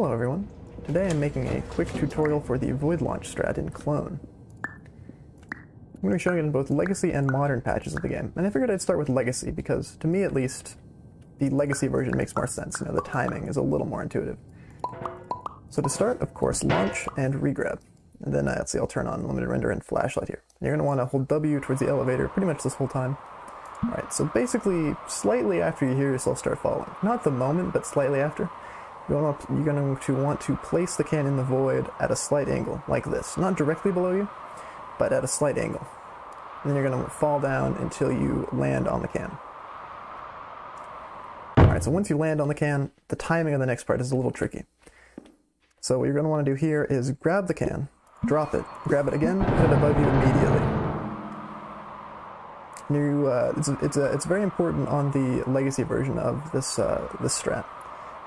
Hello everyone. Today I'm making a quick tutorial for the Void Launch strat in Clone. I'm going to be showing it in both Legacy and Modern patches of the game, and I figured I'd start with Legacy because, to me at least, the Legacy version makes more sense. You know, the timing is a little more intuitive. So to start, of course, launch and regrab. And then, let's see, I'll turn on limited render and flashlight here. You're going to want to hold W towards the elevator pretty much this whole time. Alright, so basically, slightly after you hear yourself start falling. Not the moment, but slightly after. You're going to want to place the can in the void at a slight angle, like this. Not directly below you, but at a slight angle. And then you're going to fall down until you land on the can. Alright, so once you land on the can, the timing of the next part is a little tricky. So what you're going to want to do here is grab the can, drop it, grab it again, put it above you immediately. It's very important on the Legacy version of this strat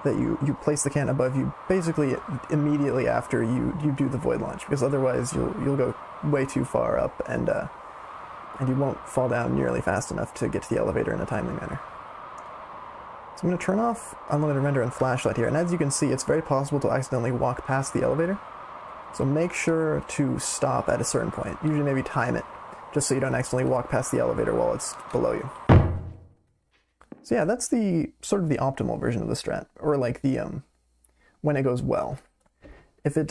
that you place the can above you basically immediately after you do the void launch, because otherwise you'll go way too far up and you won't fall down nearly fast enough to get to the elevator in a timely manner. So I'm going to turn off unlimited render and flashlight here, and as you can see, it's very possible to accidentally walk past the elevator. So make sure to stop at a certain point. Usually maybe time it, just so you don't accidentally walk past the elevator while it's below you. So yeah, that's the sort of the optimal version of the strat, or like the when it goes well. If it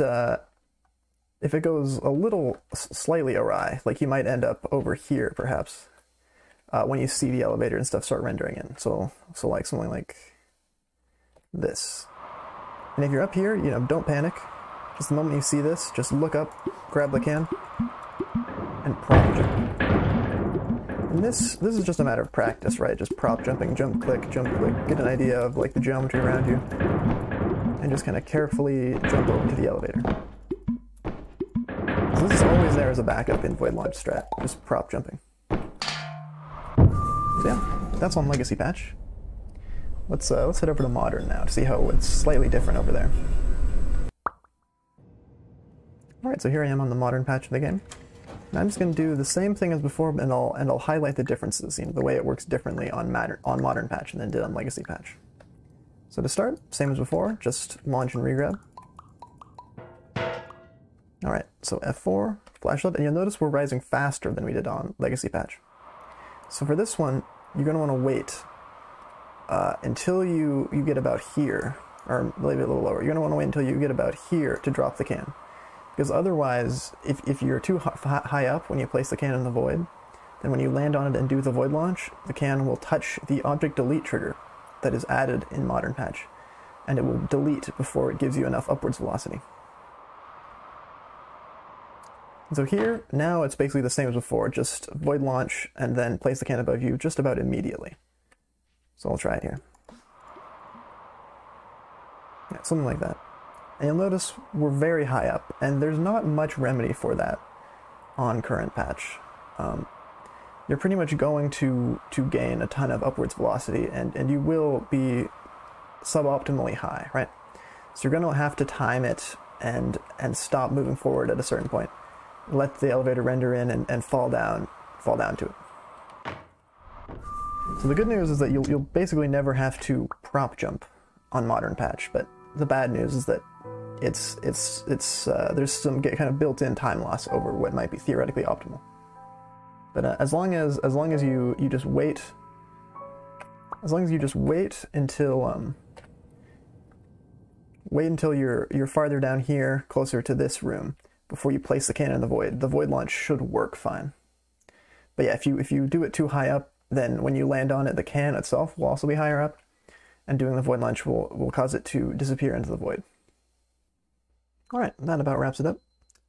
goes a little slightly awry, like you might end up over here perhaps, when you see the elevator and stuff start rendering in. So like something like this. And if you're up here, you know, don't panic. Just the moment you see this, just look up, grab the can, and prop jump. And this is just a matter of practice, right? Just prop jumping, jump click, get an idea of like the geometry around you, and just kind of carefully jump over to the elevator. So this is always there as a backup in Void Launch strat, just prop jumping. So yeah, that's on Legacy patch. Let's head over to Modern now to see how it's slightly different over there. Alright, so here I am on the Modern patch of the game. And I'm just going to do the same thing as before, and I'll highlight the differences, you know, the way it works differently on Modern patch than it did on Legacy patch. So to start, same as before, just launch and regrab. Alright, so F4, flashlight, and you'll notice we're rising faster than we did on Legacy patch. So for this one, you're going to want to wait until you get about here, or maybe a little lower. You're going to want to wait until you get about here to drop the can. Because otherwise, if you're too high up when you place the can in the void, then when you land on it and do the void launch, the can will touch the object delete trigger that is added in Modern patch, and it will delete before it gives you enough upwards velocity. And so here, now it's basically the same as before, just void launch and then place the can above you just about immediately. So I'll try it here. Yeah, something like that. And you'll notice we're very high up, and there's not much remedy for that on current patch. You're pretty much going to gain a ton of upwards velocity, and you will be suboptimally high, right? So you're going to have to time it and stop moving forward at a certain point. Let the elevator render in and fall down to it. So the good news is that you'll basically never have to prop jump on Modern patch, but the bad news is that there's some kind of built-in time loss over what might be theoretically optimal. But as long as you just wait, until you're farther down here, closer to this room, before you place the can in the void launch should work fine. But yeah, if you do it too high up, then when you land on it, the can itself will also be higher up, and doing the void launch will cause it to disappear into the void. Alright, that about wraps it up.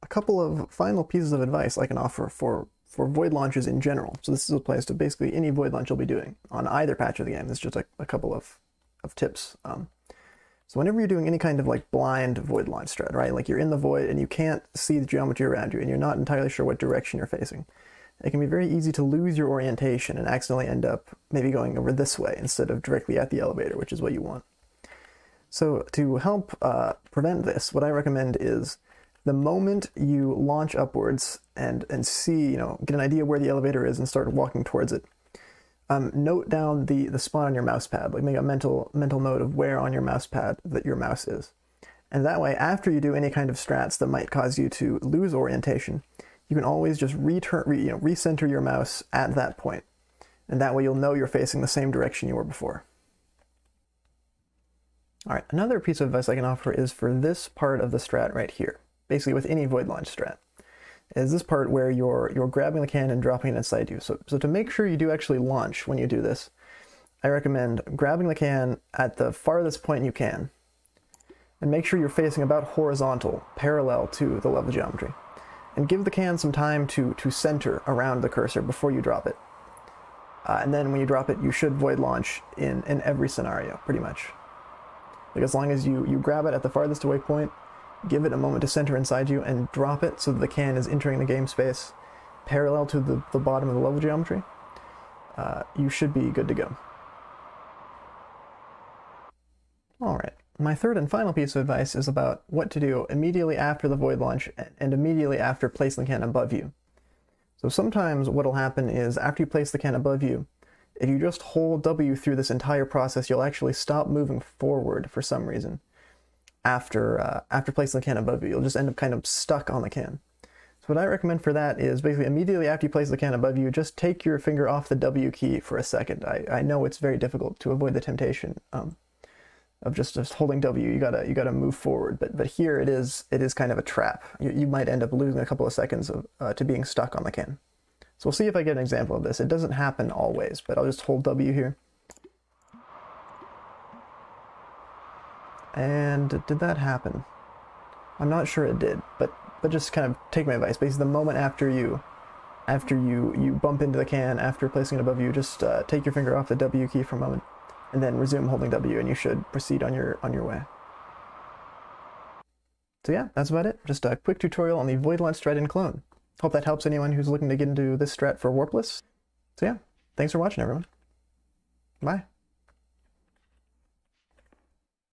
A couple of final pieces of advice I can offer for void launches in general. So this applies to basically any void launch you'll be doing on either patch of the game. This is just a couple of tips. So whenever you're doing any kind of like blind void launch strat, right? Like you're in the void and you can't see the geometry around you and you're not entirely sure what direction you're facing. It can be very easy to lose your orientation and accidentally end up maybe going over this way instead of directly at the elevator, which is what you want. So to help prevent this, what I recommend is the moment you launch upwards and see, you know, get an idea where the elevator is and start walking towards it, note down the spot on your mouse pad, like make a mental note of where on your mouse pad that your mouse is. And that way, after you do any kind of strats that might cause you to lose orientation, you can always just recenter your mouse at that point. And that way you'll know you're facing the same direction you were before. All right, another piece of advice I can offer is for this part of the strat right here, basically with any void launch strat, is this part where you're grabbing the can and dropping it inside you. So to make sure you do actually launch when you do this, I recommend grabbing the can at the farthest point you can, and make sure you're facing about horizontal, parallel to the level geometry. And give the can some time to center around the cursor before you drop it. And then when you drop it, you should void launch in every scenario, pretty much. Like as long as you grab it at the farthest away point, give it a moment to center inside you, and drop it so that the can is entering the game space parallel to the bottom of the level geometry, you should be good to go. Alright, my third and final piece of advice is about what to do immediately after the void launch and immediately after placing the can above you. So sometimes what'll happen is after you place the can above you, if you just hold W through this entire process, you'll actually stop moving forward for some reason. After placing the can above you, you'll just end up kind of stuck on the can. So what I recommend for that is basically immediately after you place the can above you, just take your finger off the W key for a second. I know it's very difficult to avoid the temptation of just holding W. You gotta move forward, but here it is kind of a trap. You might end up losing a couple of seconds to being stuck on the can. So we'll see if I get an example of this. It doesn't happen always, but I'll just hold W here. And did that happen? I'm not sure it did, but just kind of take my advice. Basically, the moment after you bump into the can, after placing it above you, just take your finger off the W key for a moment, and then resume holding W, and you should proceed on your way. So yeah, that's about it. Just a quick tutorial on the void launch strat in Clone. Hope that helps anyone who's looking to get into this strat for Warpless. So yeah, thanks for watching, everyone. Bye.